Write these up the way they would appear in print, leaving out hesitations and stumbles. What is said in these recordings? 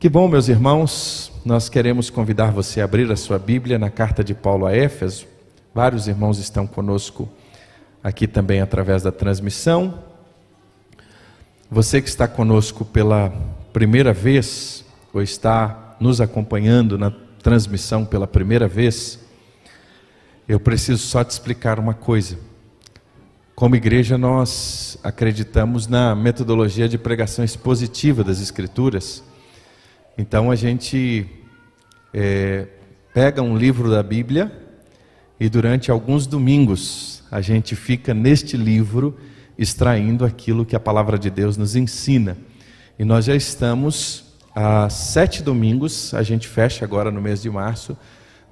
Que bom, meus irmãos, nós queremos convidar você a abrir a sua Bíblia na carta de Paulo a Éfeso. Vários irmãos estão conosco aqui também através da transmissão. Você que está conosco pela primeira vez, ou está nos acompanhando na transmissão pela primeira vez, eu preciso só te explicar uma coisa. Como igreja, nós acreditamos na metodologia de pregação expositiva das Escrituras. Então a gente pega um livro da Bíblia e durante alguns domingos a gente fica neste livro extraindo aquilo que a palavra de Deus nos ensina. E nós já estamos há 7 domingos, a gente fecha agora no mês de março,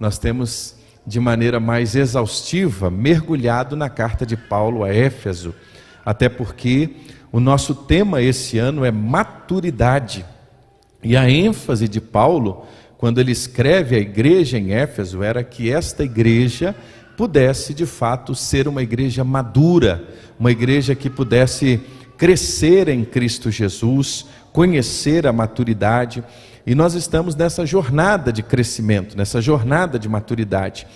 nós temos de maneira mais exaustiva mergulhado na carta de Paulo a Éfeso, até porque o nosso tema esse ano é maturidade. E a ênfase de Paulo, quando ele escreve a igreja em Éfeso, era que esta igreja pudesse de fato ser uma igreja madura, uma igreja que pudesse crescer em Cristo Jesus, conhecer a maturidade. E nós estamos nessa jornada de crescimento, nessa jornada de maturidade.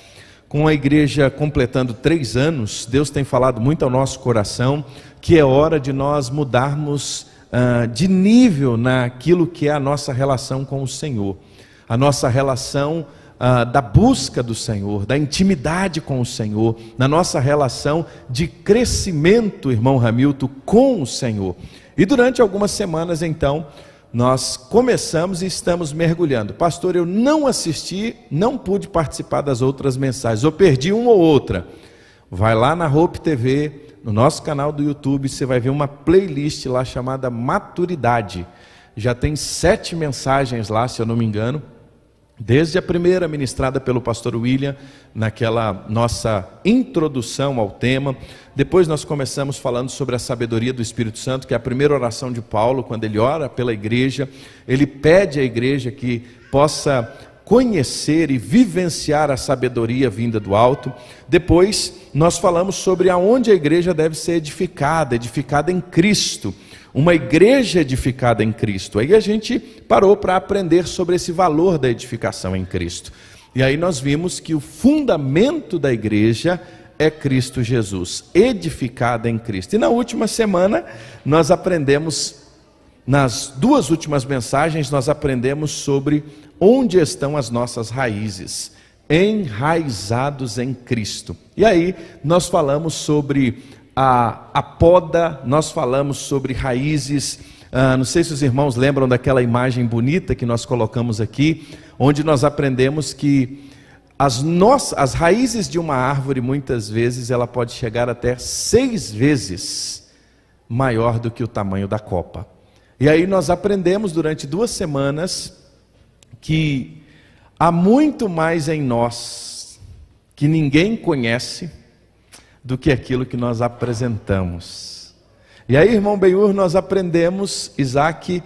Com a igreja completando 3 anos, Deus tem falado muito ao nosso coração que é hora de nós mudarmos de nível naquilo que é a nossa relação com o Senhor, a nossa relação da busca do Senhor, da intimidade com o Senhor, na nossa relação de crescimento, irmão Hamilton, com o Senhor. E durante algumas semanas então, nós começamos e estamos mergulhando. Pastor, eu não assisti, não pude participar das outras mensagens, eu perdi uma ou outra. Vai lá na Hope TV, no nosso canal do YouTube, você vai ver uma playlist lá chamada Maturidade. Já tem 7 mensagens lá, se eu não me engano. Desde a primeira ministrada pelo pastor William, naquela nossa introdução ao tema. Depois nós começamos falando sobre a sabedoria do Espírito Santo, que é a primeira oração de Paulo, quando ele ora pela igreja. Ele pede à igreja que possa conhecer e vivenciar a sabedoria vinda do alto. Depois nós falamos sobre aonde a igreja deve ser edificada em Cristo. Uma igreja edificada em Cristo. Aí a gente parou para aprender sobre esse valor da edificação em Cristo. E aí nós vimos que o fundamento da igreja é Cristo Jesus, edificada em Cristo. E na última semana nós aprendemos, nas 2 últimas mensagens, nós aprendemos sobre onde estão as nossas raízes, enraizados em Cristo. E aí nós falamos sobre a poda, nós falamos sobre raízes. Não sei se os irmãos lembram daquela imagem bonita que nós colocamos aqui, onde nós aprendemos que as raízes de uma árvore, muitas vezes, ela pode chegar até 6 vezes maior do que o tamanho da copa. E aí nós aprendemos durante 2 semanas que há muito mais em nós que ninguém conhece do que aquilo que nós apresentamos. E aí, irmão Benhur, nós aprendemos, Isaac,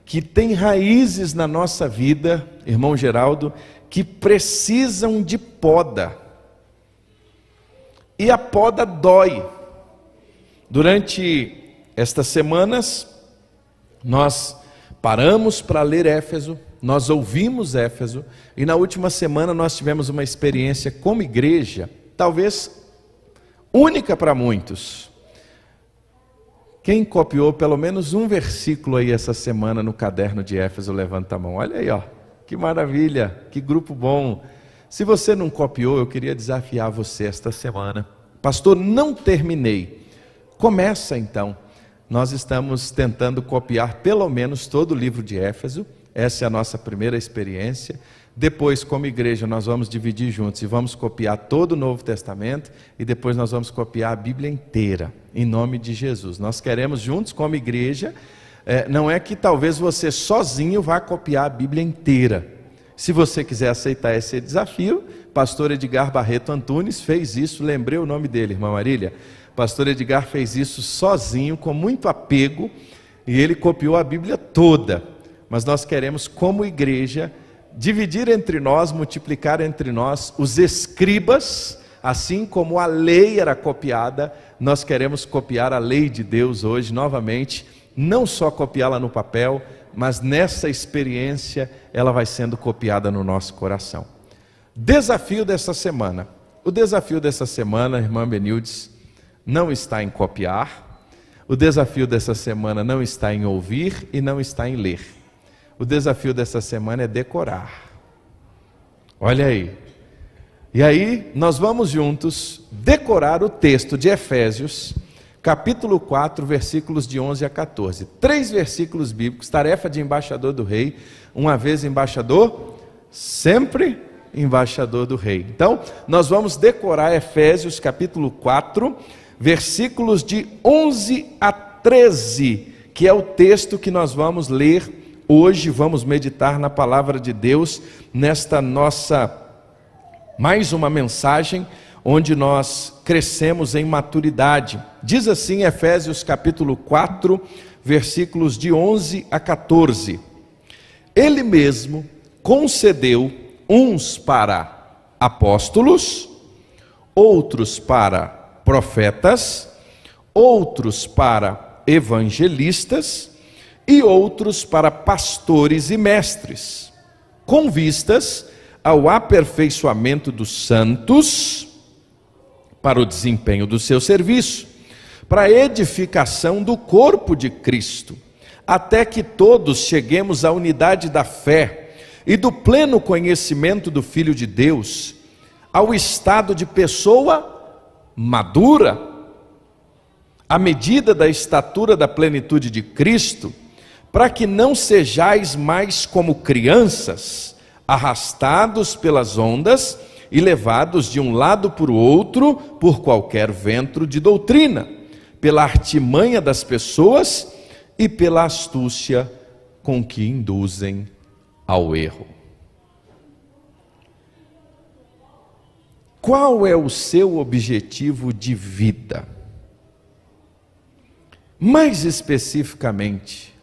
que tem raízes na nossa vida, irmão Geraldo, que precisam de poda. E a poda dói. Durante estas semanas, nós paramos para ler Éfeso, nós ouvimos Éfeso, e na última semana nós tivemos uma experiência como igreja, talvez única para muitos. Quem copiou pelo menos um versículo aí essa semana no caderno de Éfeso, levanta a mão. Olha aí, ó, que maravilha, que grupo bom. Se você não copiou, eu queria desafiar você esta semana. Pastor, não terminei. Começa então. Nós estamos tentando copiar pelo menos todo o livro de Éfeso. Essa é a nossa primeira experiência. Depois, como igreja, nós vamos dividir juntos e vamos copiar todo o Novo Testamento, e depois nós vamos copiar a Bíblia inteira, em nome de Jesus. Nós queremos juntos, como igreja, não é que talvez você sozinho vá copiar a Bíblia inteira. Se você quiser aceitar esse desafio, pastor Edgar Barreto Antunes fez isso, lembrei o nome dele, irmã Marília. Pastor Edgar fez isso sozinho, com muito apego, e ele copiou a Bíblia toda. Mas nós queremos, como igreja, dividir entre nós, multiplicar entre nós os escribas, assim como a lei era copiada. Nós queremos copiar a lei de Deus hoje novamente, não só copiá-la no papel, mas nessa experiência ela vai sendo copiada no nosso coração. Desafio dessa semana. O desafio dessa semana, irmã Benildes, não está em copiar. O desafio dessa semana não está em ouvir e não está em ler. O desafio dessa semana é decorar. Olha aí. E aí nós vamos juntos decorar o texto de Efésios, capítulo 4, versículos de 11 a 14. 3 versículos bíblicos, tarefa de embaixador do rei. Uma vez embaixador, sempre embaixador do rei. Então, nós vamos decorar Efésios, capítulo 4, versículos de 11 a 13, que é o texto que nós vamos ler hoje. Vamos meditar na palavra de Deus, nesta nossa, mais uma mensagem, onde nós crescemos em maturidade. Diz assim Efésios capítulo 4, versículos de 11 a 14. Ele mesmo concedeu uns para apóstolos, outros para profetas, outros para evangelistas e outros para pastores e mestres, com vistas ao aperfeiçoamento dos santos, para o desempenho do seu serviço, para a edificação do corpo de Cristo, até que todos cheguemos à unidade da fé e do pleno conhecimento do Filho de Deus, ao estado de pessoa madura, à medida da estatura da plenitude de Cristo, para que não sejais mais como crianças, arrastados pelas ondas e levados de um lado para o outro por qualquer vento de doutrina, pela artimanha das pessoas e pela astúcia com que induzem ao erro. Qual é o seu objetivo de vida? Mais especificamente,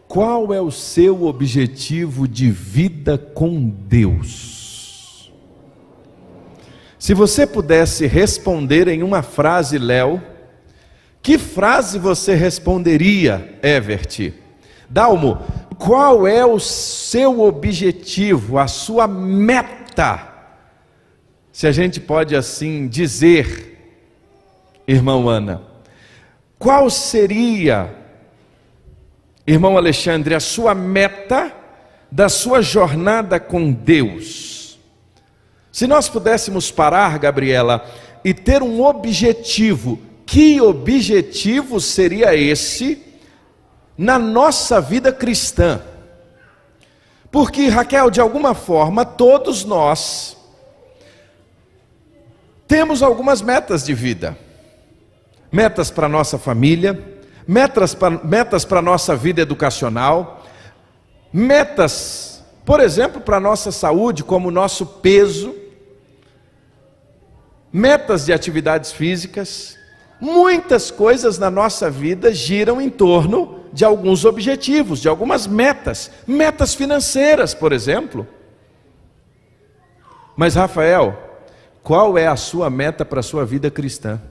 qual é o seu objetivo de vida com Deus? Se você pudesse responder em uma frase, Léo, que frase você responderia, Evert? Dalmo, qual é o seu objetivo, a sua meta? Se a gente pode assim dizer, irmão Ana, qual seria, irmão Alexandre, a sua meta da sua jornada com Deus? Se nós pudéssemos parar, Gabriela, e ter um objetivo, que objetivo seria esse na nossa vida cristã? Porque, Raquel, de alguma forma, todos nós temos algumas metas de vida. Metas para a nossa família, metas para a nossa vida educacional, metas, por exemplo, para a nossa saúde, como o nosso peso, metas de atividades físicas. Muitas coisas na nossa vida giram em torno de alguns objetivos, de algumas metas, metas financeiras, por exemplo. Mas, Rafael, qual é a sua meta para a sua vida cristã?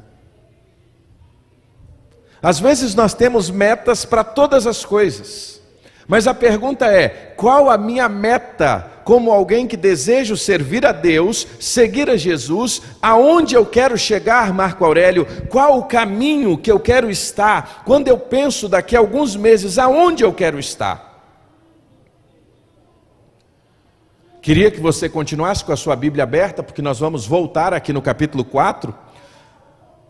Às vezes nós temos metas para todas as coisas, mas a pergunta é, qual a minha meta como alguém que deseja servir a Deus, seguir a Jesus? Aonde eu quero chegar, Marco Aurélio? Qual o caminho que eu quero estar? Quando eu penso daqui a alguns meses, aonde eu quero estar? Queria que você continuasse com a sua Bíblia aberta, porque nós vamos voltar aqui no capítulo 4.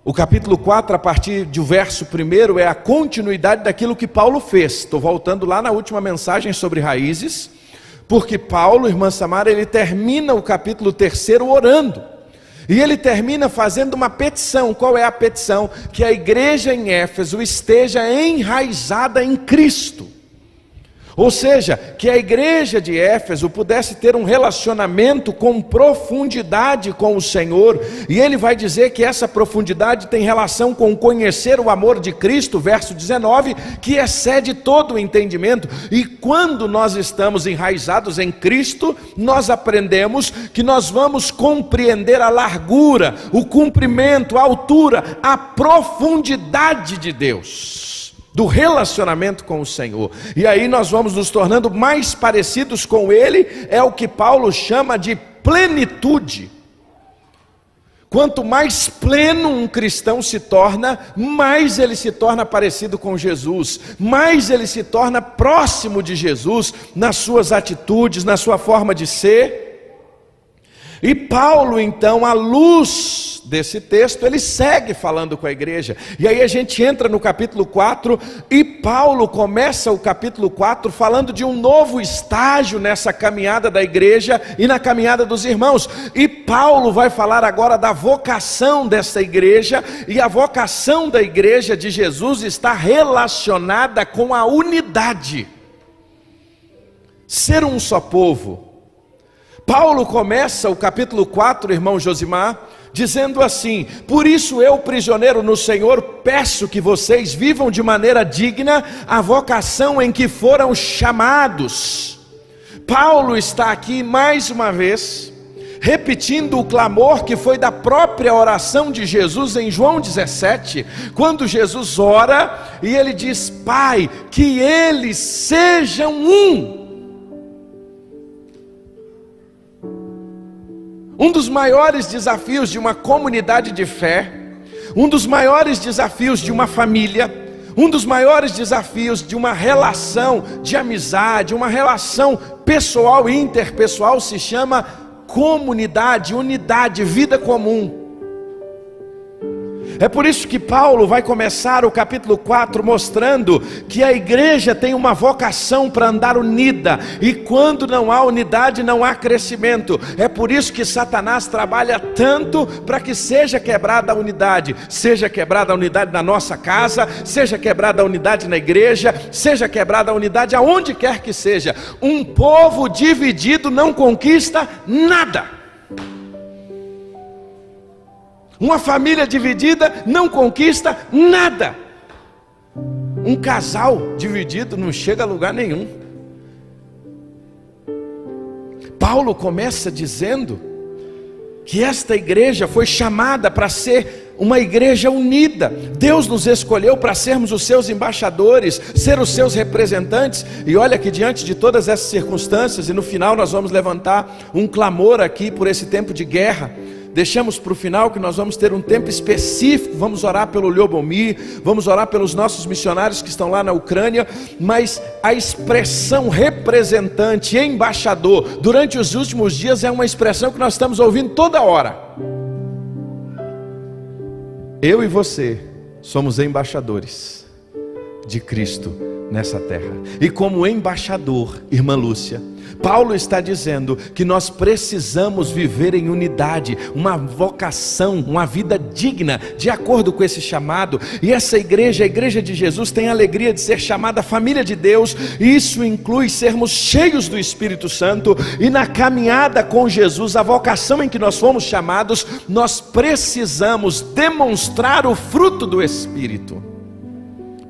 O capítulo 4, a partir do verso 1, é a continuidade daquilo que Paulo fez. Estou voltando lá na última mensagem sobre raízes, porque Paulo, irmã Samara, ele termina o capítulo 3 orando. E ele termina fazendo uma petição. Qual é a petição? Que a igreja em Éfeso esteja enraizada em Cristo. Ou seja, que a igreja de Éfeso pudesse ter um relacionamento com profundidade com o Senhor. E ele vai dizer que essa profundidade tem relação com conhecer o amor de Cristo, verso 19, que excede todo o entendimento. E quando nós estamos enraizados em Cristo, nós aprendemos que nós vamos compreender a largura, o comprimento, a altura, a profundidade de Deus. do relacionamento com o Senhor. E aí nós vamos nos tornando mais parecidos com Ele, é o que Paulo chama de plenitude. Quanto mais pleno um cristão se torna, mais ele se torna parecido com Jesus, mais ele se torna próximo de Jesus nas suas atitudes, na sua forma de ser. E Paulo, então, à luz desse texto, ele segue falando com a igreja. E aí a gente entra no capítulo 4, e Paulo começa o capítulo 4 falando de um novo estágio nessa caminhada da igreja e na caminhada dos irmãos. E Paulo vai falar agora da vocação dessa igreja, e a vocação da igreja de Jesus está relacionada com a unidade. Ser um só povo. Paulo começa o capítulo 4, irmão Josimar, dizendo assim: por isso eu, prisioneiro no Senhor, peço que vocês vivam de maneira digna a vocação em que foram chamados. Paulo está aqui mais uma vez, repetindo o clamor que foi da própria oração de Jesus em João 17, quando Jesus ora e ele diz: Pai, que eles sejam um. Um dos maiores desafios de uma comunidade de fé, um dos maiores desafios de uma família, um dos maiores desafios de uma relação de amizade, uma relação pessoal e interpessoal se chama comunidade, unidade, vida comum. É por isso que Paulo vai começar o capítulo 4 mostrando que a igreja tem uma vocação para andar unida, e quando não há unidade não há crescimento. É por isso que Satanás trabalha tanto para que seja quebrada a unidade na nossa casa, seja quebrada a unidade na igreja, seja quebrada a unidade aonde quer que seja. Um povo dividido não conquista nada. Uma família dividida não conquista nada. Um casal dividido não chega a lugar nenhum. Paulo começa dizendo que esta igreja foi chamada para ser uma igreja unida. Deus nos escolheu para sermos os seus embaixadores, ser os seus representantes. E olha que diante de todas essas circunstâncias, e no final nós vamos levantar um clamor aqui por esse tempo de guerra. Deixamos para o final que nós vamos ter um tempo específico, vamos orar pelo Lyubomir, vamos orar pelos nossos missionários que estão lá na Ucrânia, mas a expressão representante, embaixador, durante os últimos dias é uma expressão que nós estamos ouvindo toda hora. Eu e você somos embaixadores de Cristo nessa terra, e como embaixador, irmã Lúcia, Paulo está dizendo que nós precisamos viver em unidade, uma vocação, uma vida digna, de acordo com esse chamado. E essa igreja, a igreja de Jesus, tem a alegria de ser chamada família de Deus, e isso inclui sermos cheios do Espírito Santo, e na caminhada com Jesus, a vocação em que nós fomos chamados, nós precisamos demonstrar o fruto do Espírito.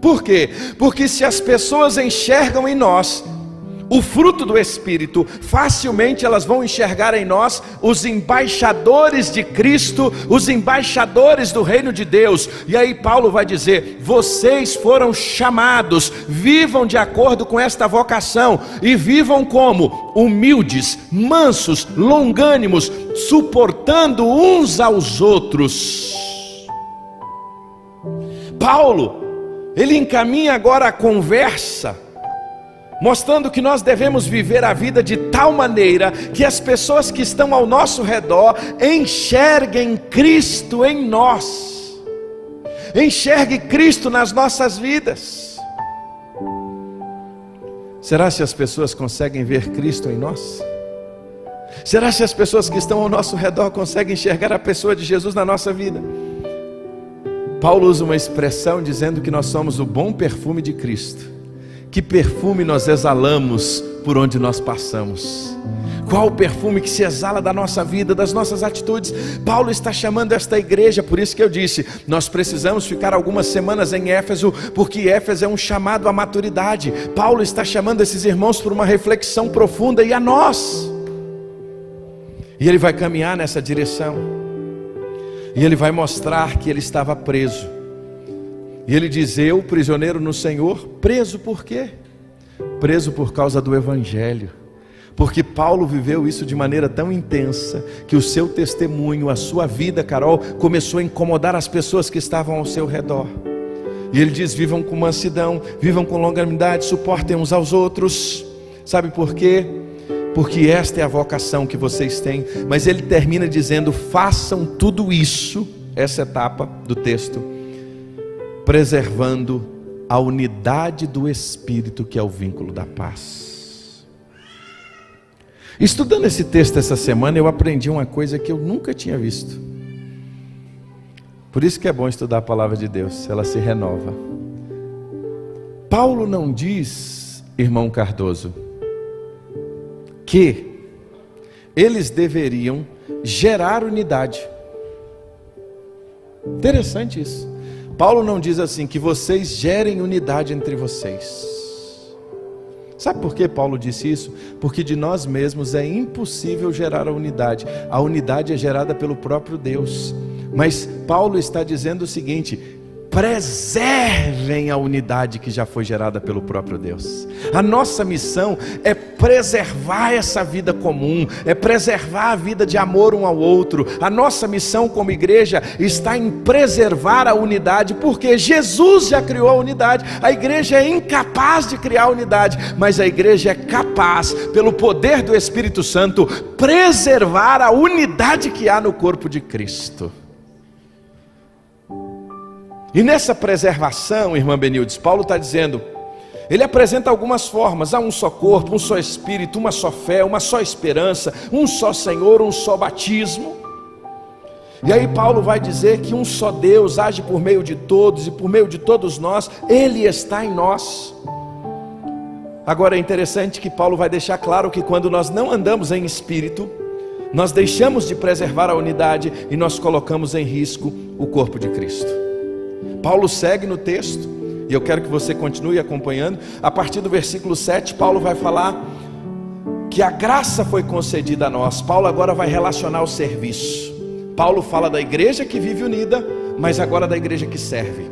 Por quê? Porque se as pessoas enxergam em nós o fruto do Espírito, facilmente elas vão enxergar em nós os embaixadores de Cristo, os embaixadores do reino de Deus. E aí Paulo vai dizer: vocês foram chamados, vivam de acordo com esta vocação, e vivam como? Humildes, mansos, longânimos, suportando uns aos outros. Paulo, ele encaminha agora a conversa, mostrando que nós devemos viver a vida de tal maneira que as pessoas que estão ao nosso redor enxerguem Cristo em nós, enxergue Cristo nas nossas vidas. Será se as pessoas conseguem ver Cristo em nós? Será se as pessoas que estão ao nosso redor conseguem enxergar a pessoa de Jesus na nossa vida? Paulo usa uma expressão dizendo que nós somos o bom perfume de Cristo. Que perfume nós exalamos por onde nós passamos? Qual o perfume que se exala da nossa vida, das nossas atitudes? Paulo está chamando esta igreja, por isso que eu disse, nós precisamos ficar algumas semanas em Éfeso, porque Éfeso é um chamado à maturidade. Paulo está chamando esses irmãos por uma reflexão profunda, e a nós. E ele vai caminhar nessa direção, e ele vai mostrar que ele estava preso. E ele diz: eu, prisioneiro no Senhor, preso por quê? Preso por causa do Evangelho. Porque Paulo viveu isso de maneira tão intensa, que o seu testemunho, a sua vida, Carol, começou a incomodar as pessoas que estavam ao seu redor. E ele diz: vivam com mansidão, vivam com longanimidade, suportem uns aos outros. Sabe por quê? Porque esta é a vocação que vocês têm. Mas ele termina dizendo: façam tudo isso, essa etapa do texto, preservando a unidade do Espírito, que é o vínculo da paz. Estudando esse texto essa semana, eu aprendi uma coisa que eu nunca tinha visto. Por isso que é bom estudar a palavra de Deus, ela se renova. Paulo não diz, irmão Cardoso, que eles deveriam gerar unidade. Interessante isso. Paulo não diz assim, que vocês gerem unidade entre vocês. Sabe por que Paulo disse isso? Porque de nós mesmos é impossível gerar a unidade. A unidade é gerada pelo próprio Deus. Mas Paulo está dizendo o seguinte: preservem a unidade que já foi gerada pelo próprio Deus. A nossa missão é preservar essa vida comum, é preservar a vida de amor um ao outro. A nossa missão como igreja está em preservar a unidade, porque Jesus já criou a unidade. A igreja é incapaz de criar a unidade, mas a igreja é capaz, pelo poder do Espírito Santo, preservar a unidade que há no corpo de Cristo. E nessa preservação, irmã Benildes, Paulo está dizendo, ele apresenta algumas formas: há um só corpo, um só Espírito, uma só fé, uma só esperança, um só Senhor, um só batismo. E aí Paulo vai dizer que um só Deus age por meio de todos, e por meio de todos nós, Ele está em nós. Agora é interessante que Paulo vai deixar claro que quando nós não andamos em Espírito, nós deixamos de preservar a unidade e nós colocamos em risco o corpo de Cristo. Paulo segue no texto, e eu quero que você continue acompanhando. A partir do versículo 7, Paulo vai falar que a graça foi concedida a nós. Paulo agora vai relacionar o serviço. Paulo fala da igreja que vive unida, mas agora da igreja que serve.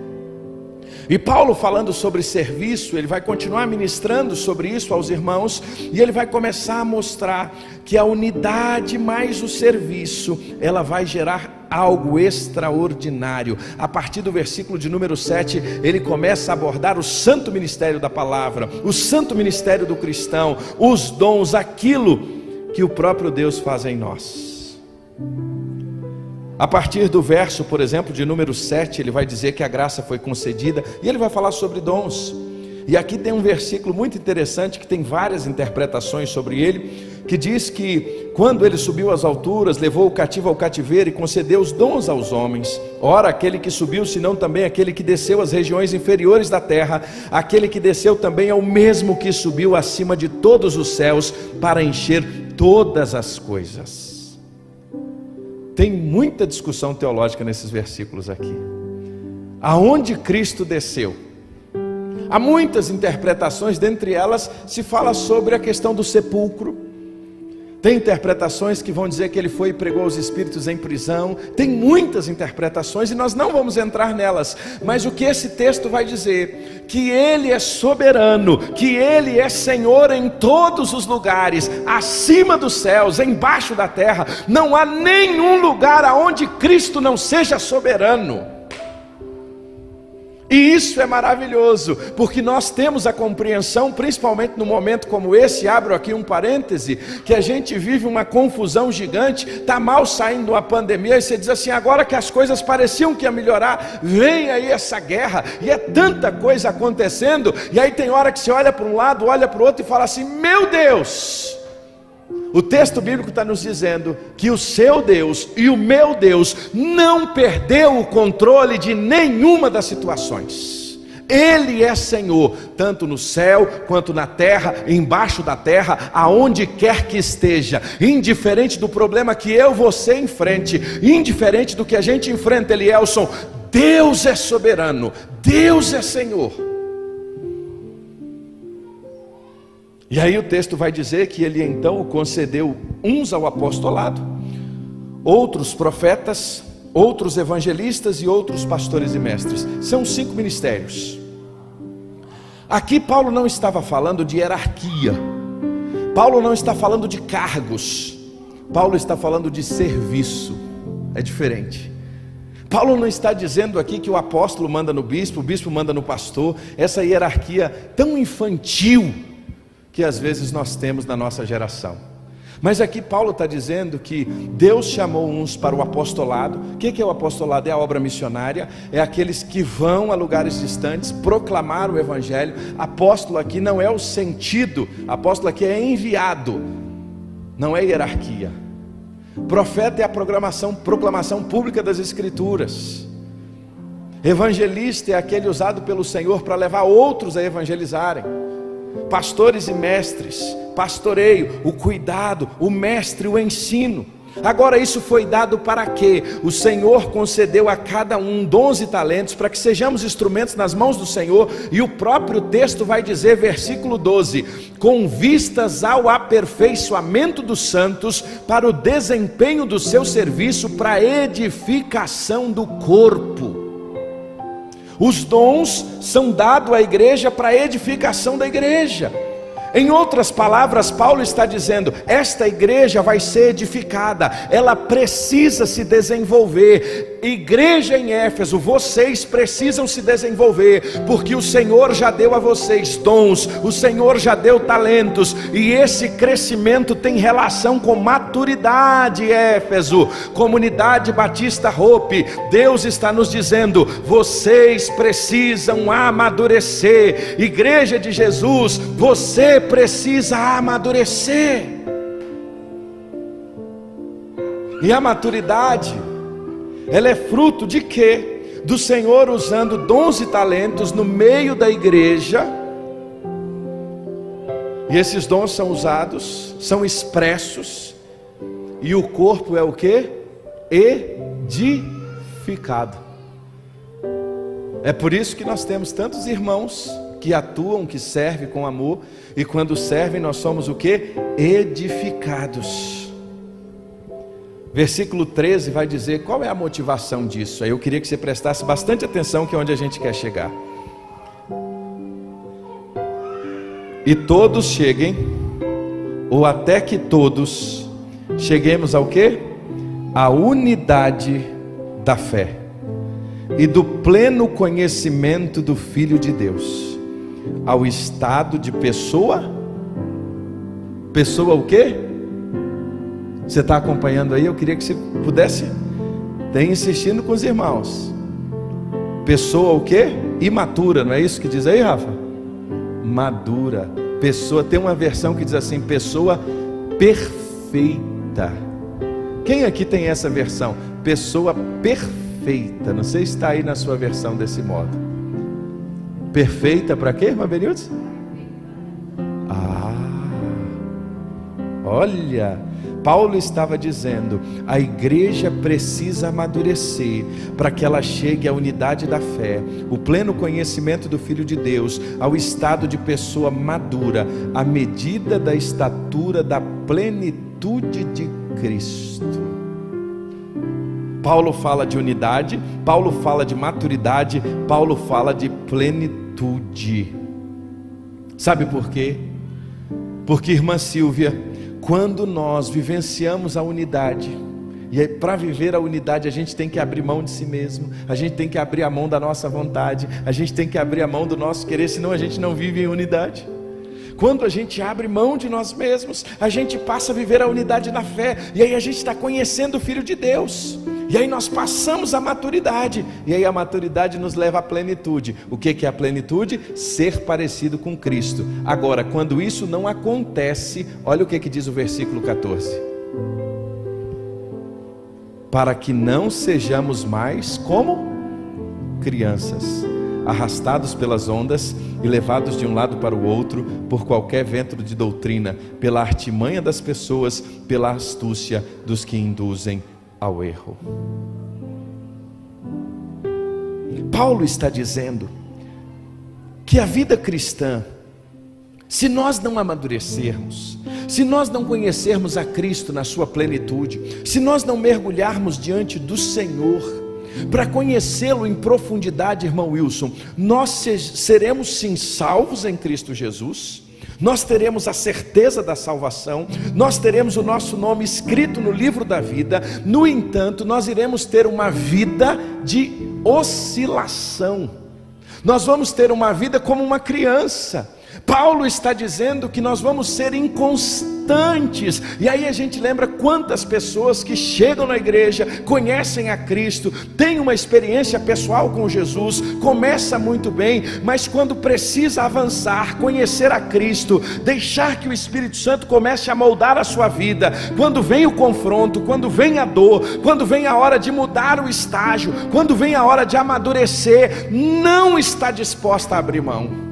E Paulo, falando sobre serviço, ele vai continuar ministrando sobre isso aos irmãos, e ele vai começar a mostrar que a unidade mais o serviço, ela vai gerar algo extraordinário. A partir do versículo de número 7, ele começa a abordar o santo ministério da palavra, o santo ministério do cristão, os dons, aquilo que o próprio Deus faz em nós. A partir do verso, por exemplo, de número 7, ele vai dizer que a graça foi concedida, e ele vai falar sobre dons. E aqui tem um versículo muito interessante, que tem várias interpretações sobre ele, que diz que quando ele subiu às alturas, levou o cativo ao cativeiro e concedeu os dons aos homens. Ora, aquele que subiu, senão também aquele que desceu às regiões inferiores da terra, aquele que desceu também é o mesmo que subiu acima de todos os céus, para encher todas as coisas. Tem muita discussão teológica nesses versículos aqui. Aonde Cristo desceu? Há muitas interpretações, dentre elas se fala sobre a questão do sepulcro. Tem interpretações que vão dizer que ele foi e pregou os espíritos em prisão. Tem muitas interpretações e nós não vamos entrar nelas. Mas o que esse texto vai dizer? Que ele é soberano, que ele é Senhor em todos os lugares, acima dos céus, embaixo da terra. Não há nenhum lugar aonde Cristo não seja soberano. E isso é maravilhoso, porque nós temos a compreensão, principalmente num momento como esse, abro aqui um parêntese, que a gente vive uma confusão gigante, está mal saindo uma pandemia, e você diz assim, agora que as coisas pareciam que ia melhorar, vem aí essa guerra, e é tanta coisa acontecendo, e aí tem hora que você olha para um lado, olha para o outro e fala assim, meu Deus! O texto bíblico está nos dizendo que o seu Deus e o meu Deus não perdeu o controle de nenhuma das situações. Ele é Senhor, tanto no céu quanto na terra, embaixo da terra, aonde quer que esteja, indiferente do problema que você enfrente, indiferente do que a gente enfrenta, Elielson, Deus é soberano, Deus é Senhor. E aí o texto vai dizer que ele então concedeu uns ao apostolado, outros profetas, outros evangelistas e outros pastores e mestres. São 5 ministérios. Aqui Paulo não estava falando de hierarquia, Paulo não está falando de cargos, Paulo está falando de serviço. É diferente. Paulo não está dizendo aqui que o apóstolo manda no bispo, o bispo manda no pastor, essa hierarquia tão infantil que às vezes nós temos na nossa geração. Mas aqui Paulo está dizendo que Deus chamou uns para o apostolado. O que é o apostolado? É a obra missionária, é aqueles que vão a lugares distantes proclamar o evangelho. Apóstolo aqui não é o sentido, apóstolo aqui é enviado, não é hierarquia. Profeta é a proclamação pública das escrituras. Evangelista é aquele usado pelo Senhor para levar outros a evangelizarem. Pastores e mestres, pastoreio, o cuidado, o mestre, o ensino. Agora isso foi dado para quê? O Senhor concedeu a cada um dons e talentos para que sejamos instrumentos nas mãos do Senhor. E o próprio texto vai dizer, versículo 12: com vistas ao aperfeiçoamento dos santos, para o desempenho do seu serviço, para a edificação do corpo. Os dons são dados à igreja para a edificação da igreja. Em outras palavras, Paulo está dizendo, esta igreja vai ser edificada, ela precisa se desenvolver. Igreja em Éfeso, vocês precisam se desenvolver, porque o Senhor já deu a vocês dons, o Senhor já deu talentos, e esse crescimento tem relação com maturidade. Éfeso, Comunidade Batista Hope, Deus está nos dizendo, vocês precisam amadurecer. Igreja de Jesus, você precisa amadurecer. E a maturidade, ela é fruto de quê? Do Senhor usando dons e talentos no meio da igreja. E esses dons são usados, são expressos, e o corpo é o quê? Edificado. É por isso que nós temos tantos irmãos que atuam, que servem com amor, e quando servem nós somos o quê? Edificados. Versículo 13 vai dizer qual é a motivação disso. Aí eu queria que você prestasse bastante atenção, que é onde a gente quer chegar. E todos cheguem, ou até que todos cheguemos ao quê? A unidade da fé e do pleno conhecimento do Filho de Deus, ao estado de pessoa o quê? Você está acompanhando aí? Eu queria que você pudesse ter insistindo com os irmãos. Pessoa o quê? Imatura, não é isso que diz aí, Rafa? Madura. Pessoa, tem uma versão que diz assim, pessoa perfeita. Quem aqui tem essa versão? Pessoa perfeita. Não sei se está aí na sua versão desse modo. Perfeita para quê, irmã Benildes? Olha, Paulo estava dizendo, a igreja precisa amadurecer para que ela chegue à unidade da fé, o pleno conhecimento do Filho de Deus, ao estado de pessoa madura, à medida da estatura da plenitude de Cristo. Paulo fala de unidade, Paulo fala de maturidade, Paulo fala de plenitude. Sabe por quê? Porque, irmã Silvia, quando nós vivenciamos a unidade, e para viver a unidade a gente tem que abrir mão de si mesmo, a gente tem que abrir a mão da nossa vontade, a gente tem que abrir a mão do nosso querer, senão a gente não vive em unidade. Quando a gente abre mão de nós mesmos, a gente passa a viver a unidade na fé, e aí a gente está conhecendo o Filho de Deus, e aí nós passamos a maturidade, e aí a maturidade nos leva à plenitude. O que é a plenitude? Ser parecido com Cristo. Agora, quando isso não acontece, olha o que diz o versículo 14: para que não sejamos mais como crianças, arrastados pelas ondas e levados de um lado para o outro por qualquer vento de doutrina, pela artimanha das pessoas, pela astúcia dos que induzem ao erro. Paulo está dizendo que a vida cristã, se nós não amadurecermos, Se nós não conhecermos a Cristo na sua plenitude, se nós não mergulharmos diante do Senhor, para conhecê-lo em profundidade, irmão Wilson, nós seremos sim salvos em Cristo Jesus, nós teremos a certeza da salvação, nós teremos o nosso nome escrito no livro da vida. No entanto, nós iremos ter uma vida de oscilação, nós vamos ter uma vida como uma criança. Paulo está dizendo que nós vamos ser inconstantes, e aí a gente lembra quantas pessoas que chegam na igreja, conhecem a Cristo, têm uma experiência pessoal com Jesus, começa muito bem, mas quando precisa avançar, conhecer a Cristo, deixar que o Espírito Santo comece a moldar a sua vida, quando vem o confronto, quando vem a dor, quando vem a hora de mudar o estágio, quando vem a hora de amadurecer, não está disposta a abrir mão.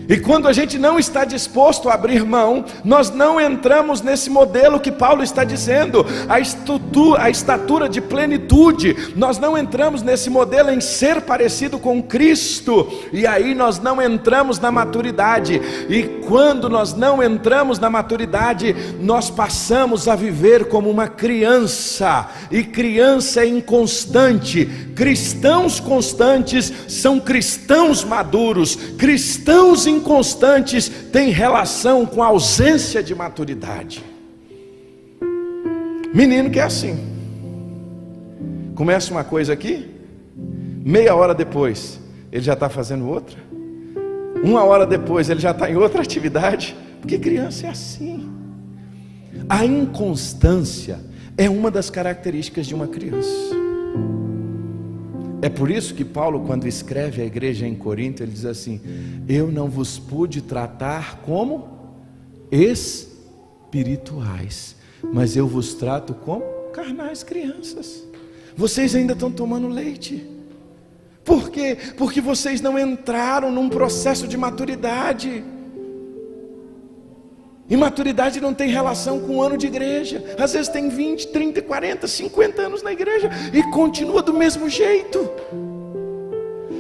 E quando a gente não está disposto a abrir mão, nós não entramos nesse modelo que Paulo está dizendo, a estatura de plenitude. Nós não entramos nesse modelo em ser parecido com Cristo, e aí nós não entramos na maturidade. E quando nós não entramos na maturidade, nós passamos a viver como uma criança, e criança é inconstante. Cristãos constantes são cristãos maduros. Cristãos inconstantes têm relação com a ausência de maturidade. Menino que é assim, começa uma coisa aqui, meia hora depois ele já está fazendo outra, uma hora depois ele já está em outra atividade, porque criança é assim. A inconstância é uma das características de uma criança. É por isso que Paulo, quando escreve à igreja em Corinto, ele diz assim: eu não vos pude tratar como espirituais, mas eu vos trato como carnais, crianças. Vocês ainda estão tomando leite. Por quê? Porque vocês não entraram num processo de maturidade. E maturidade não tem relação com o ano de igreja. Às vezes tem 20, 30, 40, 50 anos na igreja e continua do mesmo jeito,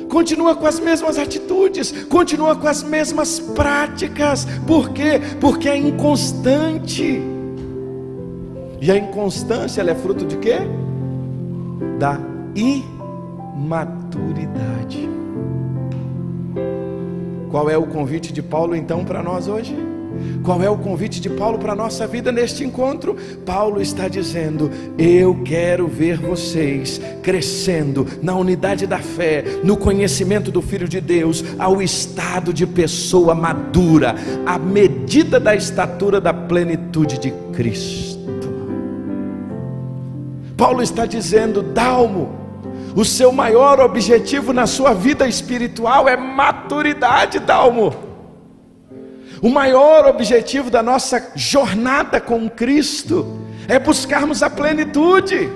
continua com as mesmas atitudes, continua com as mesmas práticas. Por quê? Porque é inconstante. E a inconstância, ela é fruto de quê? Da imaturidade. Qual é o convite de Paulo então para nós hoje? Qual é o convite de Paulo para a nossa vida neste encontro? Paulo está dizendo: eu quero ver vocês crescendo na unidade da fé, no conhecimento do Filho de Deus, ao estado de pessoa madura, à medida da estatura da plenitude de Cristo. Paulo está dizendo: Dalmo, o seu maior objetivo na sua vida espiritual é maturidade, Dalmo. O maior objetivo da nossa jornada com Cristo é buscarmos a plenitude,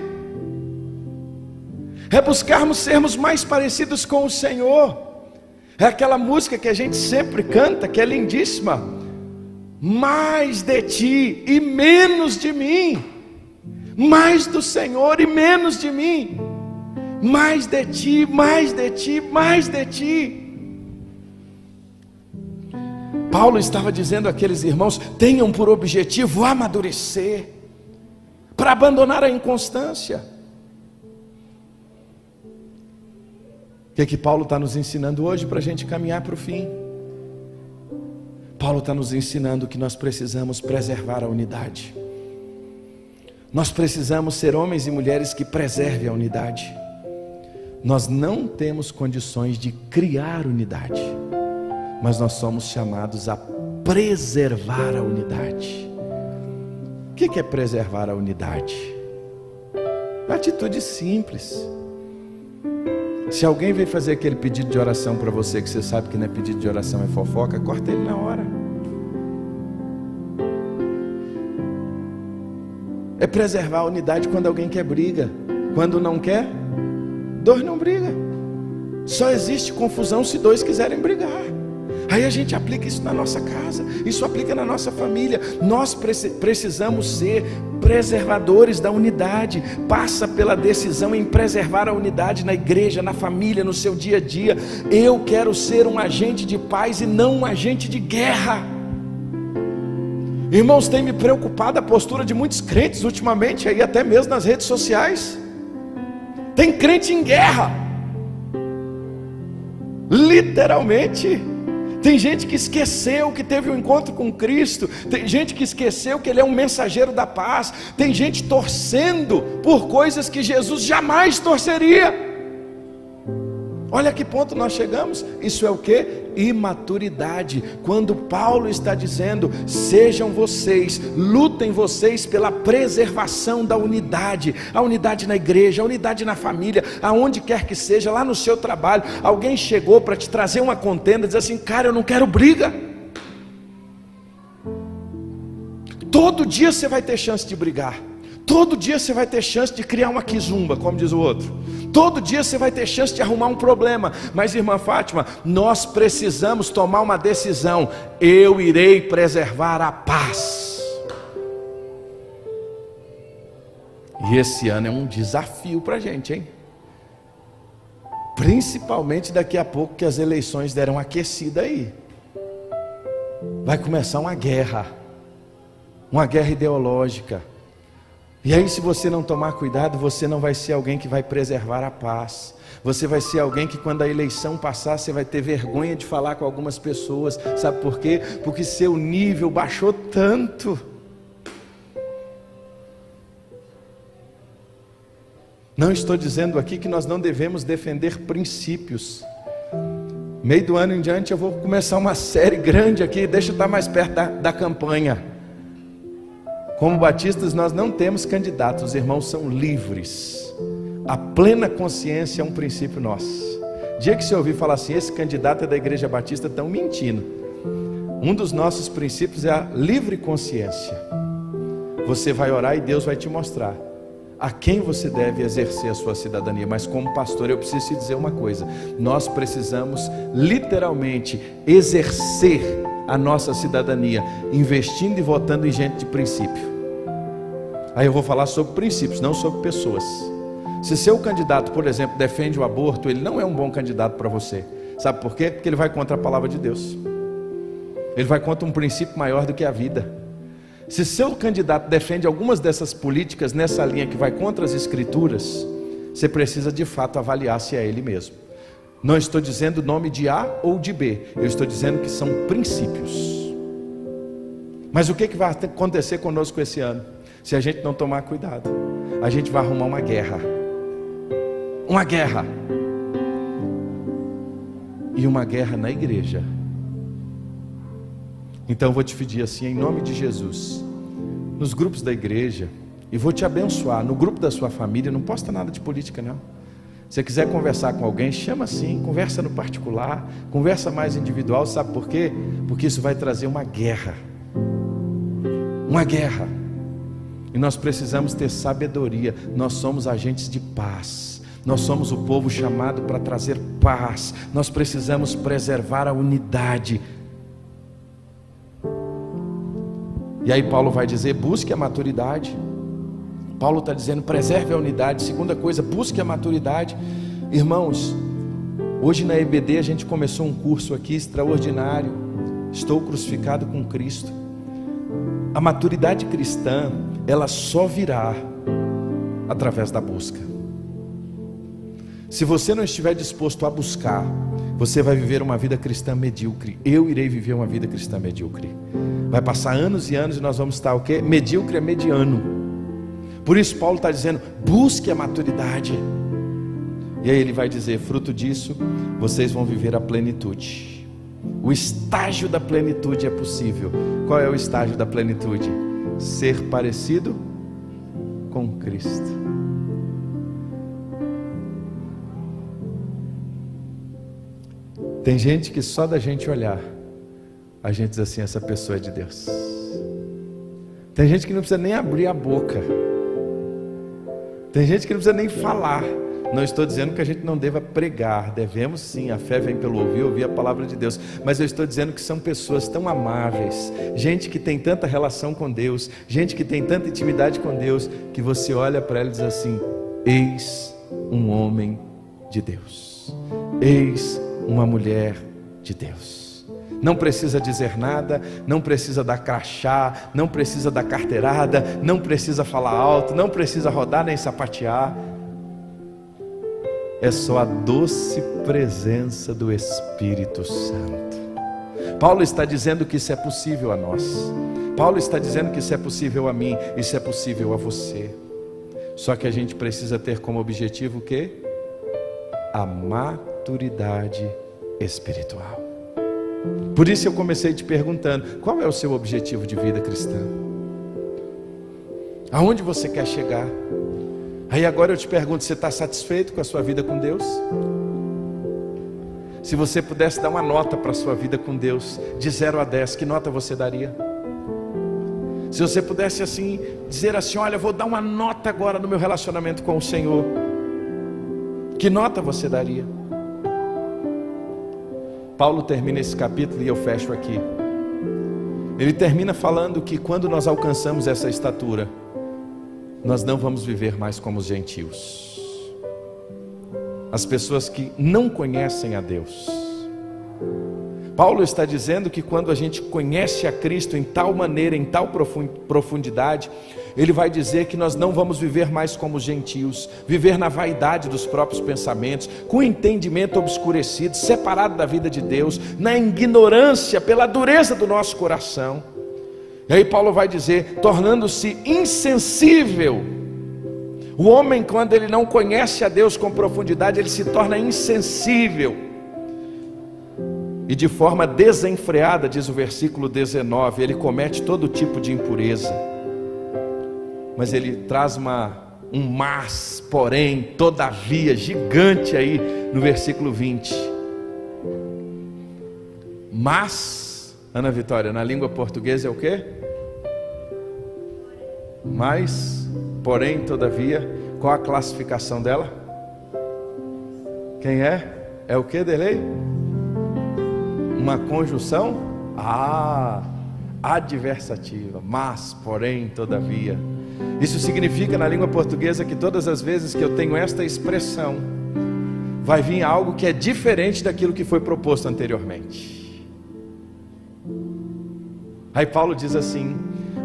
é buscarmos sermos mais parecidos com o Senhor. É aquela música que a gente sempre canta, que é lindíssima: mais de ti e menos de mim, mais do Senhor e menos de mim, mais de ti, mais de ti, mais de ti. Paulo estava dizendo àqueles irmãos: tenham por objetivo amadurecer, para abandonar a inconstância. O que é que Paulo está nos ensinando hoje para a gente caminhar para o fim? Paulo está nos ensinando que nós precisamos preservar a unidade. Nós precisamos ser homens e mulheres que preservem a unidade. Nós não temos condições de criar unidade, mas nós somos chamados a preservar a unidade. O que é preservar a unidade? Atitude simples. Se alguém vem fazer aquele pedido de oração para você, que você sabe que não é pedido de oração, é fofoca, corta ele na hora. É preservar a unidade quando alguém quer briga. Quando não quer, dois não brigam. Só existe confusão se dois quiserem brigar. Aí a gente aplica isso na nossa casa, isso aplica na nossa família. Nós precisamos ser preservadores da unidade. Passa pela decisão em preservar a unidade na igreja, na família, no seu dia a dia. Eu quero ser um agente de paz e não um agente de guerra. Irmãos, tem me preocupado a postura de muitos crentes ultimamente, aí até mesmo nas redes sociais. Tem crente em guerra, literalmente. Tem gente que esqueceu que teve um encontro com Cristo. Tem gente que esqueceu que Ele é um mensageiro da paz. Tem gente torcendo por coisas que Jesus jamais torceria. Olha a que ponto nós chegamos. Isso é o que? Imaturidade. Quando Paulo está dizendo: sejam vocês, lutem vocês pela preservação da unidade. A unidade na igreja, a unidade na família, aonde quer que seja, lá no seu trabalho. Alguém chegou para te trazer uma contenda, diz assim: cara, eu não quero briga. Todo dia você vai ter chance de brigar. Todo dia você vai ter chance de criar uma quizumba, como diz o outro. Todo dia você vai ter chance de arrumar um problema. Mas, irmã Fátima, nós precisamos tomar uma decisão: eu irei preservar a paz. E esse ano é um desafio para a gente, hein? Principalmente daqui a pouco, que as eleições deram aquecida aí. Vai começar uma guerra ideológica. E aí, se você não tomar cuidado, você não vai ser alguém que vai preservar a paz. Você vai ser alguém que, quando a eleição passar, você vai ter vergonha de falar com algumas pessoas. Sabe por quê? Porque seu nível baixou tanto. Não estou dizendo aqui que nós não devemos defender princípios. Meio do ano em diante eu vou começar uma série grande aqui. Deixa eu estar mais perto da campanha. Como batistas, nós não temos candidatos, os irmãos são livres. A plena consciência é um princípio nosso. Dia que você ouvir falar assim: esse candidato é da igreja batista, estão mentindo. Um dos nossos princípios é a livre consciência. Você vai orar e Deus vai te mostrar a quem você deve exercer a sua cidadania. Mas como pastor, eu preciso te dizer uma coisa: nós precisamos literalmente exercer a nossa cidadania, investindo e votando em gente de princípio. Aí eu vou falar sobre princípios, não sobre pessoas. Se seu candidato, por exemplo, defende o aborto, ele não é um bom candidato para você. Sabe por quê? Porque ele vai contra a palavra de Deus. Ele vai contra um princípio maior do que a vida. Se seu candidato defende algumas dessas políticas nessa linha que vai contra as escrituras, você precisa de fato avaliar se é ele mesmo. Não estou dizendo o nome de A ou de B, eu estou dizendo que são princípios. Mas o que vai acontecer conosco esse ano? Se a gente não tomar cuidado, a gente vai arrumar uma guerra. Uma guerra. E uma guerra na igreja. Então eu vou te pedir assim, em nome de Jesus, nos grupos da igreja, e vou te abençoar. No grupo da sua família, não posta nada de política não. Se você quiser conversar com alguém, chama assim, conversa no particular, conversa mais individual. Sabe por quê? Porque isso vai trazer uma guerra. Uma guerra. E nós precisamos ter sabedoria. Nós somos agentes de paz. Nós somos o povo chamado para trazer paz. Nós precisamos preservar a unidade. E aí Paulo vai dizer: busque a maturidade. Paulo está dizendo: preserve a unidade. Segunda coisa, busque a maturidade. Irmãos, hoje na EBD a gente começou um curso aqui extraordinário. Estou crucificado com Cristo. A maturidade cristã, ela só virá através da busca. Se você não estiver disposto a buscar, você vai viver uma vida cristã medíocre. Eu irei viver uma vida cristã medíocre. Vai passar anos e anos e nós vamos estar o quê? Medíocre é mediano. Por isso Paulo está dizendo: busque a maturidade. E aí ele vai dizer: fruto disso, vocês vão viver a plenitude. O estágio da plenitude é possível. Qual é o estágio da plenitude? Ser parecido com Cristo. Tem gente que só da gente olhar, a gente diz assim: essa pessoa é de Deus. Tem gente que não precisa nem abrir a boca. Tem gente que não precisa nem falar. Não estou dizendo que a gente não deva pregar, devemos sim, a fé vem pelo ouvir a palavra de Deus. Mas eu estou dizendo que são pessoas tão amáveis, gente que tem tanta relação com Deus, gente que tem tanta intimidade com Deus, que você olha para ela e diz assim: eis um homem de Deus, eis uma mulher de Deus. Não precisa dizer nada, não precisa dar crachá, não precisa dar carteirada, não precisa falar alto, não precisa rodar nem sapatear. É só a doce presença do Espírito Santo. Paulo está dizendo que isso é possível a nós. Paulo está dizendo que isso é possível a mim, isso é possível a você. Só que a gente precisa ter como objetivo o quê? A maturidade espiritual. Por isso eu comecei te perguntando: qual é o seu objetivo de vida cristã? Aonde você quer chegar? Aí agora eu te pergunto: você está satisfeito com a sua vida com Deus? Se você pudesse dar uma nota para a sua vida com Deus, de 0 a 10, que nota você daria? Se você pudesse assim, dizer assim: olha, eu vou dar uma nota agora no meu relacionamento com o Senhor, que nota você daria? Paulo termina esse capítulo e eu fecho aqui. Ele termina falando que quando nós alcançamos essa estatura, nós não vamos viver mais como os gentios, as pessoas que não conhecem a Deus. Paulo está dizendo que quando a gente conhece a Cristo em tal maneira, em tal profundidade, ele vai dizer que nós não vamos viver mais como os gentios, viver na vaidade dos próprios pensamentos, com o entendimento obscurecido, separado da vida de Deus, na ignorância, pela dureza do nosso coração. E aí Paulo vai dizer, tornando-se insensível. O homem, quando ele não conhece a Deus com profundidade, ele se torna insensível. E de forma desenfreada, diz o versículo 19, ele comete todo tipo de impureza. Mas ele traz um mas, porém, todavia, gigante aí no versículo 20. Mas, Ana Vitória, na língua portuguesa é o quê? Mas, porém, todavia, qual a classificação dela? Quem é? É o que, Delei? Uma conjunção? Adversativa. Mas, porém, todavia. Isso significa na língua portuguesa que todas as vezes que eu tenho esta expressão, vai vir algo que é diferente daquilo que foi proposto anteriormente. Aí Paulo diz assim: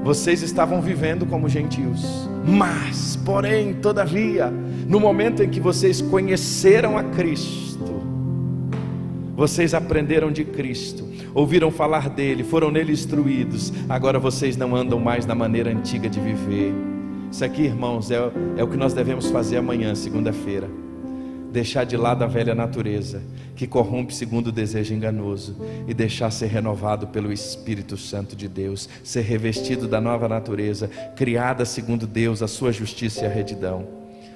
vocês estavam vivendo como gentios, mas, porém, todavia, no momento em que vocês conheceram a Cristo, vocês aprenderam de Cristo, ouviram falar dele, foram nele instruídos, agora vocês não andam mais na maneira antiga de viver. Isso aqui, irmãos, é o que nós devemos fazer amanhã, segunda-feira. Deixar de lado a velha natureza, que corrompe segundo o desejo enganoso, e deixar ser renovado pelo Espírito Santo de Deus, ser revestido da nova natureza, criada segundo Deus, a sua justiça e a retidão.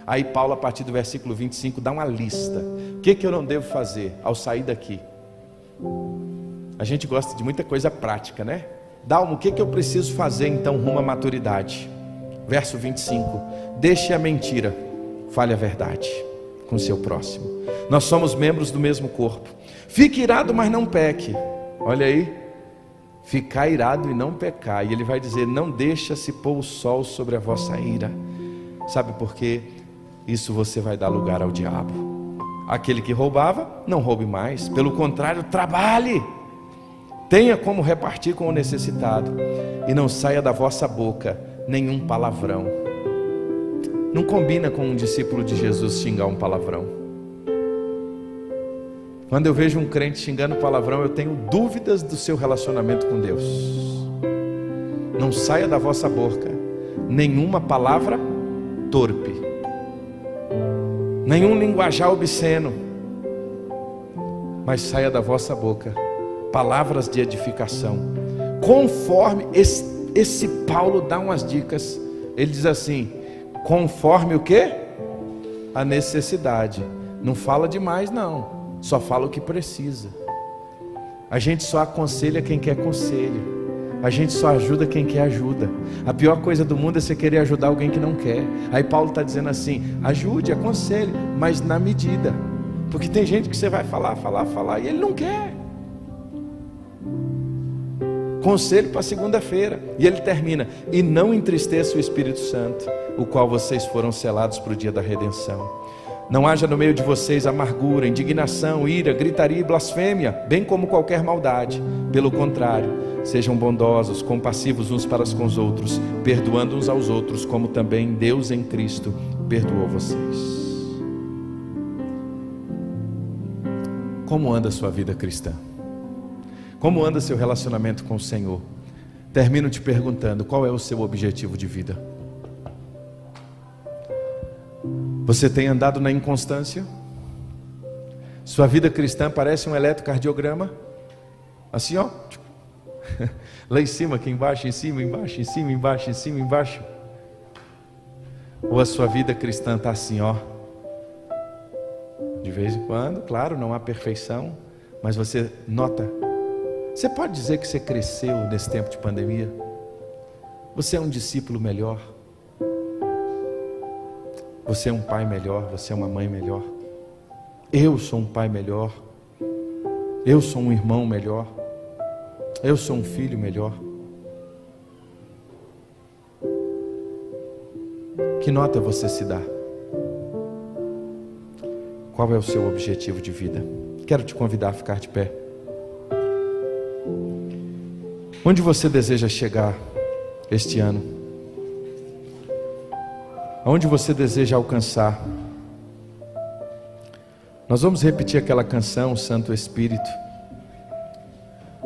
Aí Paulo, a partir do versículo 25, dá uma lista. O que eu não devo fazer ao sair daqui? A gente gosta de muita coisa prática, né? Dalmo, o que eu preciso fazer então rumo à maturidade? Verso 25: deixe a mentira, fale a verdade com o seu próximo. Nós somos membros do mesmo corpo. Fique irado, mas não peque. Olha aí, ficar irado e não pecar. E ele vai dizer: não deixa se pôr o sol sobre a vossa ira. Sabe por quê? Isso você vai dar lugar ao diabo. Aquele que roubava, não roube mais. Pelo contrário, trabalhe. Tenha como repartir com o necessitado. E não saia da vossa boca nenhum palavrão. Não combina com um discípulo de Jesus xingar um palavrão. Quando eu vejo um crente xingando palavrão, eu tenho dúvidas do seu relacionamento com Deus. Não saia da vossa boca nenhuma palavra torpe, nenhum linguajar obsceno, mas saia da vossa boca palavras de edificação, conforme esse Paulo dá umas dicas. Ele diz assim: conforme o quê? A necessidade. Não fala demais não, só fala o que precisa. A gente só aconselha quem quer conselho, a gente só ajuda quem quer ajuda. A pior coisa do mundo é você querer ajudar alguém que não quer. Aí Paulo está dizendo assim: ajude, aconselhe, mas na medida. Porque tem gente que você vai falar e ele não quer. Conselho para segunda-feira. E ele termina: e não entristeça o Espírito Santo, o qual vocês foram selados para o dia da redenção. Não haja no meio de vocês amargura, indignação, ira, gritaria e blasfêmia, bem como qualquer maldade. Pelo contrário, sejam bondosos, compassivos uns para com os outros, perdoando uns aos outros, como também Deus em Cristo perdoou vocês. Como anda a sua vida cristã? Como anda seu relacionamento com o Senhor? Termino te perguntando, qual é o seu objetivo de vida? Você tem andado na inconstância? Sua vida cristã parece um eletrocardiograma? Assim, ó. Lá em cima, aqui embaixo, em cima, embaixo, em cima, embaixo, em cima, embaixo. Ou a sua vida cristã está assim, ó. De vez em quando, claro, não há perfeição, mas você nota. Você pode dizer que você cresceu nesse tempo de pandemia? Você é um discípulo melhor? Você é um pai melhor, você é uma mãe melhor. Eu sou um pai melhor. Eu sou um irmão melhor. Eu sou um filho melhor. Que nota você se dá? Qual é o seu objetivo de vida? Quero te convidar a ficar de pé. Onde você deseja chegar este ano? Aonde você deseja alcançar? Nós vamos repetir aquela canção, Santo Espírito.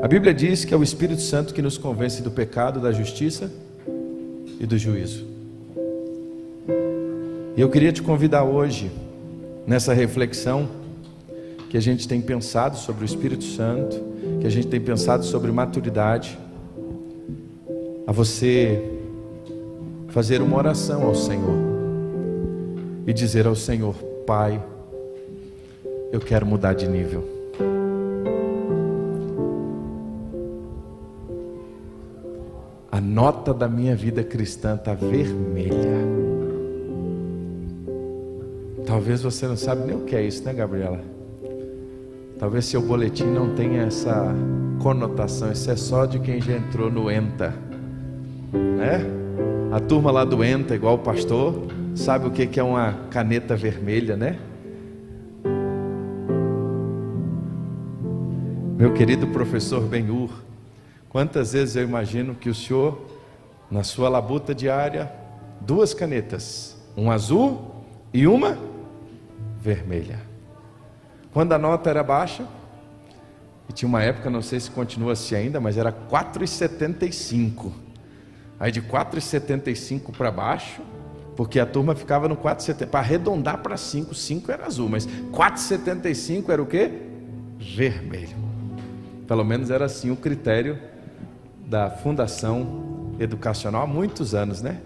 A Bíblia diz que é o Espírito Santo que nos convence do pecado, da justiça e do juízo. E eu queria te convidar hoje, nessa reflexão, que a gente tem pensado sobre o Espírito Santo, que a gente tem pensado sobre maturidade, a você fazer uma oração ao Senhor e dizer ao Senhor: Pai, eu quero mudar de nível. A nota da minha vida cristã está vermelha. Talvez você não sabe nem o que é isso, né, Gabriela? Talvez seu boletim não tenha essa conotação. Isso é só de quem já entrou no ENTA, né? A turma lá do ENTA, igual o pastor, sabe o que é uma caneta vermelha, né? Meu querido professor Ben-Hur, quantas vezes eu imagino que o senhor, na sua labuta diária, 2 canetas, uma azul e uma vermelha. Quando a nota era baixa, e tinha uma época, não sei se continua assim ainda, mas era 4,75. Aí de 4,75 para baixo, porque a turma ficava no 4,70, para arredondar para 5, 5 era azul, mas 4,75 era o quê? Vermelho. Pelo menos era assim o critério da Fundação Educacional há muitos anos, né?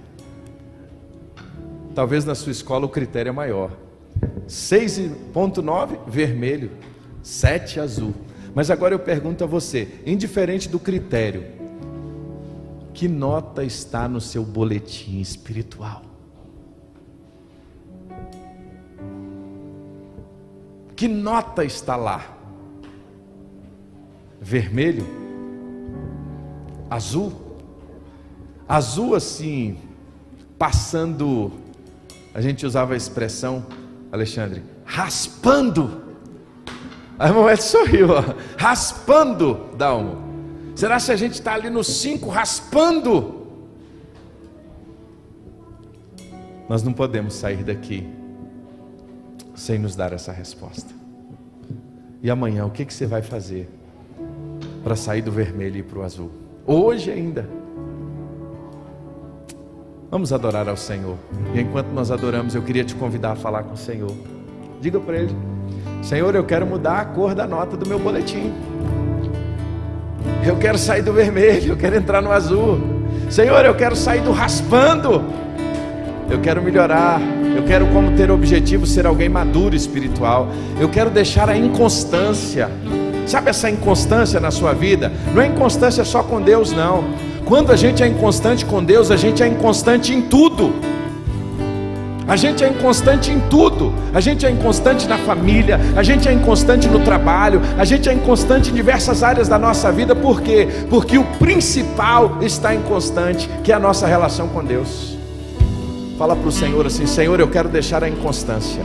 Talvez na sua escola o critério é maior. 6,9 vermelho, 7 azul. Mas agora eu pergunto a você, indiferente do critério, que nota está no seu boletim espiritual? Que nota está lá? Vermelho? Azul? Azul assim, passando, a gente usava a expressão, Alexandre, raspando. A irmã Ed sorriu, ó. Raspando, Dalmo. Será que a gente está ali no 5 raspando? Nós não podemos sair daqui sem nos dar essa resposta. E amanhã, o que você vai fazer para sair do vermelho e ir para o azul? Hoje ainda. Vamos adorar ao Senhor. E enquanto nós adoramos, eu queria te convidar a falar com o Senhor. Diga para Ele: Senhor, eu quero mudar a cor da nota do meu boletim. Eu quero sair do vermelho, eu quero entrar no azul. Senhor, eu quero sair do raspando. Eu quero melhorar. Eu quero, como ter objetivo, ser alguém maduro espiritual. Eu quero deixar a inconstância. Sabe essa inconstância na sua vida? Não é inconstância só com Deus, não. Quando a gente é inconstante com Deus, a gente é inconstante em tudo. A gente é inconstante em tudo. A gente é inconstante na família, a gente é inconstante no trabalho, a gente é inconstante em diversas áreas da nossa vida. Por quê? Porque o principal está inconstante, que é a nossa relação com Deus. Fala para o Senhor assim: Senhor, eu quero deixar a inconstância.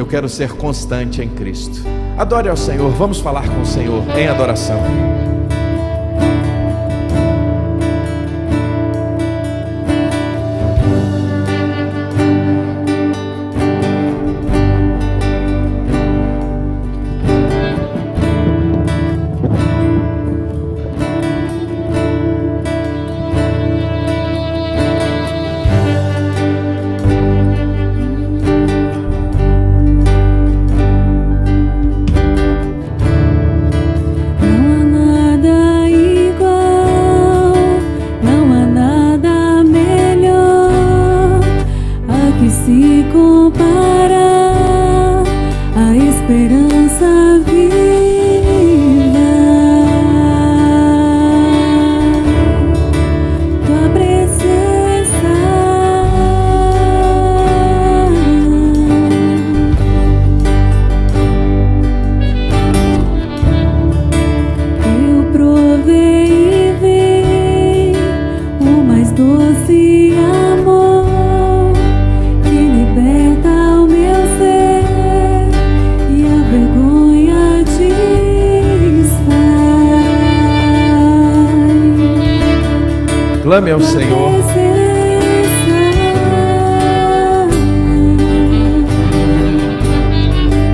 Eu quero ser constante em Cristo. Adore ao Senhor, vamos falar com o Senhor em adoração. Clame ao Senhor.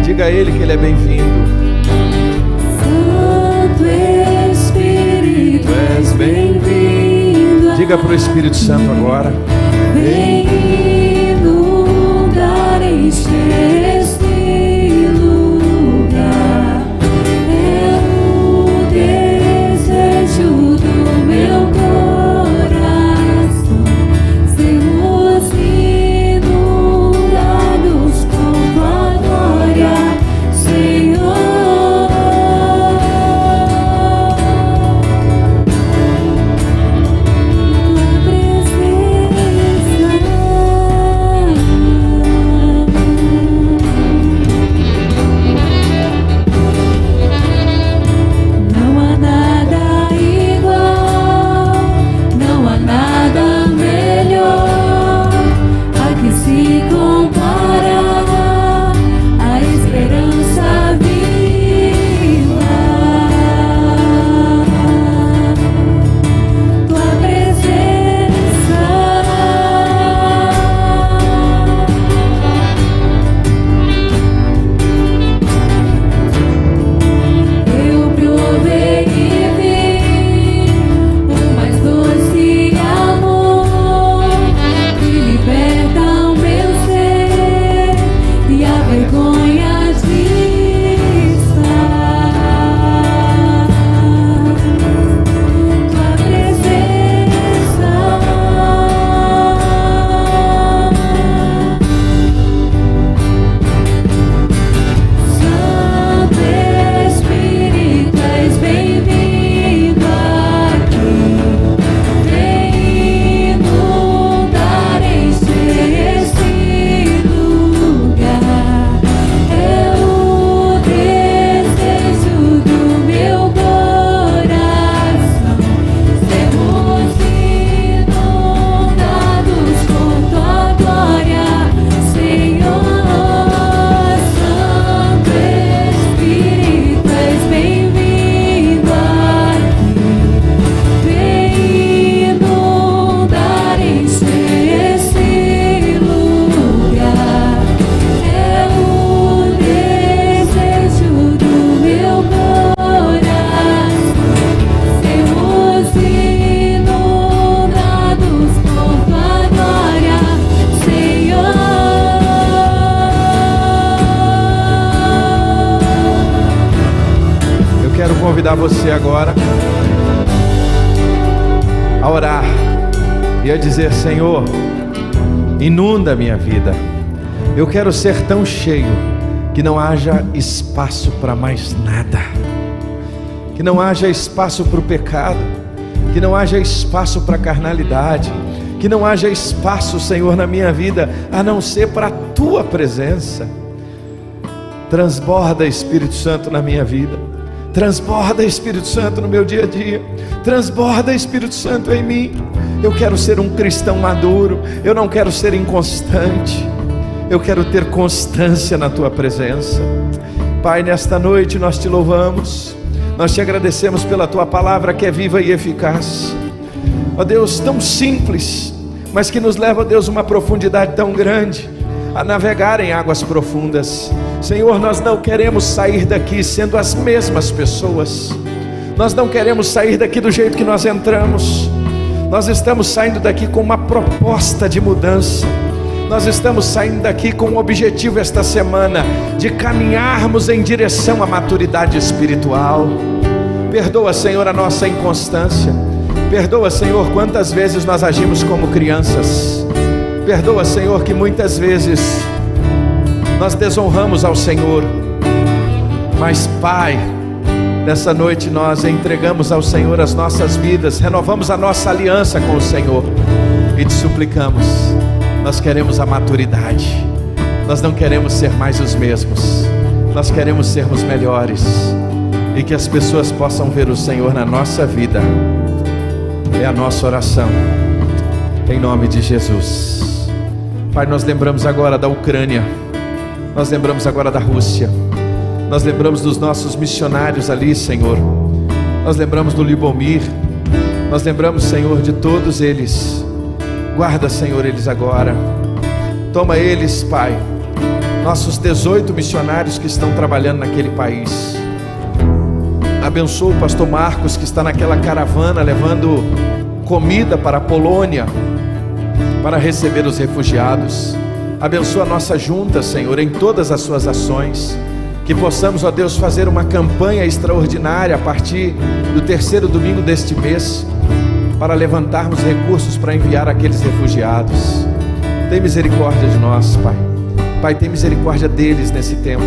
Diga a Ele que Ele é bem-vindo. Santo Espírito, Tu és bem-vindo. Diga para o Espírito Santo agora. vem inundar, encher este lugar. É o desejo do meu coração, sermos inundados com tua glória, Senhor. Não há nada igual, não há nada melhor, a que se compara a esperança viva. Tua presença, eu provei e vi o mais doce amor que liberta o meu ser e a vergonha de estar. Tua presença, Santo Espírito, és bem-vindo aqui. Vem inundar, encher este lugar. É o desejo do meu coração, sermos inundados com tua glória, Senhor. Santo Espírito, és bem-vindo aqui. Vem inundar, encher este lugar. É o desejo do meu coração, sermos inundados com tua glória, Senhor. Eu quero convidar você agora a orar e a dizer: Senhor, inunda a minha vida. Eu quero ser tão cheio que não haja espaço para mais nada, que não haja espaço para o pecado, que não haja espaço para a carnalidade, que não haja espaço, Senhor, na minha vida, a não ser para a tua presença. Transborda, Espírito Santo, na minha vida. Transborda, Espírito Santo, no meu dia a dia. Transborda, Espírito Santo, em mim. Eu quero ser um cristão maduro. Eu não quero ser inconstante. Eu quero ter constância na tua presença. Pai, nesta noite nós te louvamos, nós te agradecemos pela tua palavra que é viva e eficaz. Ó Deus, tão simples, mas que nos leva, ó Deus, uma profundidade tão grande, a navegar em águas profundas. Senhor, nós não queremos sair daqui sendo as mesmas pessoas. Nós não queremos sair daqui do jeito que nós entramos. Nós estamos saindo daqui com uma proposta de mudança. Nós estamos saindo daqui com um objetivo esta semana, de caminharmos em direção à maturidade espiritual. Perdoa, Senhor, a nossa inconstância. Perdoa, Senhor, quantas vezes nós agimos como crianças. Perdoa, Senhor, que muitas vezes nós desonramos ao Senhor. Mas, Pai, nessa noite nós entregamos ao Senhor as nossas vidas, renovamos a nossa aliança com o Senhor e te suplicamos. Nós queremos a maturidade. Nós não queremos ser mais os mesmos. Nós queremos sermos melhores, e que as pessoas possam ver o Senhor na nossa vida. É a nossa oração, em nome de Jesus. Pai, nós lembramos agora da Ucrânia, nós lembramos agora da Rússia, nós lembramos dos nossos missionários ali, Senhor. Nós lembramos do Libomir, nós lembramos, Senhor, de todos eles. Guarda, Senhor, eles agora. Toma eles, Pai, nossos 18 missionários que estão trabalhando naquele país. Abençoa o pastor Marcos, que está naquela caravana levando comida para a Polônia, para receber os refugiados. Abençoa a nossa junta, Senhor, em todas as suas ações. Que possamos, ó Deus, fazer uma campanha extraordinária a partir do 3º domingo deste mês, para levantarmos recursos para enviar aqueles refugiados. Tem misericórdia de nós, Pai. Pai, tem misericórdia deles nesse tempo.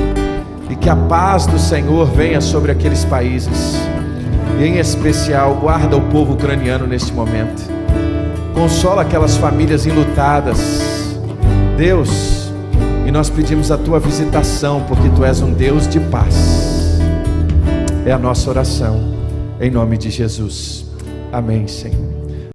E que a paz do Senhor venha sobre aqueles países. E em especial, guarda o povo ucraniano neste momento. Consola aquelas famílias enlutadas, Deus. E nós pedimos a tua visitação, porque tu és um Deus de paz. É a nossa oração, em nome de Jesus. Amém, Senhor.